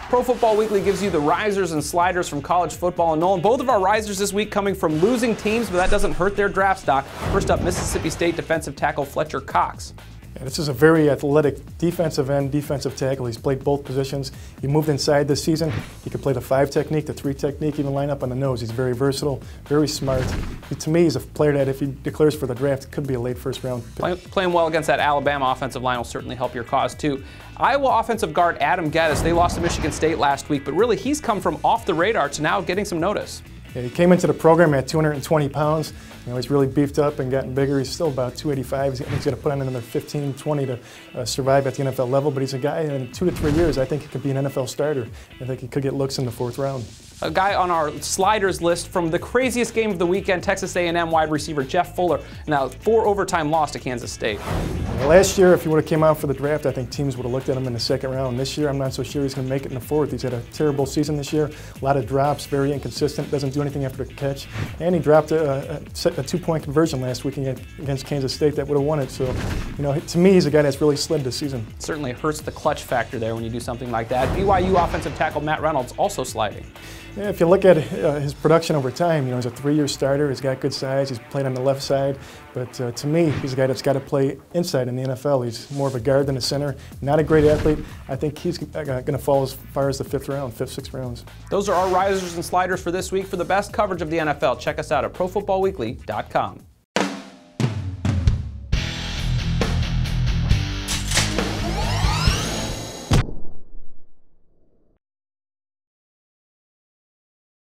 Pro Football Weekly gives you the risers and sliders from college football. And Nolan, both of our risers this week coming from losing teams, but that doesn't hurt their draft stock. First up, Mississippi State defensive tackle Fletcher Cox. Yeah, this is a very athletic defensive end, defensive tackle. He's played both positions. He moved inside this season. He could play the 5 technique, the 3 technique, even line up on the nose. He's very versatile, very smart. To me, he's a player that if he declares for the draft, could be a late first round pick. Playing well against that Alabama offensive line will certainly help your cause too. Iowa offensive guard Adam Gattis, they lost to Michigan State last week, but really he's come from off the radar to now getting some notice. Yeah, he came into the program at 220 pounds. He's really beefed up and gotten bigger. He's still about 285. He's got to put on another 15, 20 to survive at the NFL level. But he's a guy in 2 to 3 years, I think he could be an NFL starter. I think he could get looks in the 4th round. A guy on our sliders list from the craziest game of the weekend, Texas A&M wide receiver Jeff Fuller, now 4 overtime loss to Kansas State. Last year, if he would have came out for the draft, I think teams would have looked at him in the 2nd round. This year, I'm not so sure he's going to make it in the 4th. He's had a terrible season this year, a lot of drops, very inconsistent, doesn't do anything after the catch. And he dropped a 2-point conversion last week against Kansas State that would have won it. So, to me, he's a guy that's really slid this season. Certainly hurts the clutch factor there when you do something like that. BYU offensive tackle Matt Reynolds also sliding. Yeah, if you look at his production over time, he's a 3-year starter. He's got good size. He's played on the left side. But to me, he's a guy that's got to play inside in the NFL. He's more of a guard than a center. Not a great athlete. I think he's going to fall as far as the 5th round, 5th, 6th rounds. Those are our risers and sliders for this week. For the best coverage of the NFL, check us out at ProFootballWeekly.com.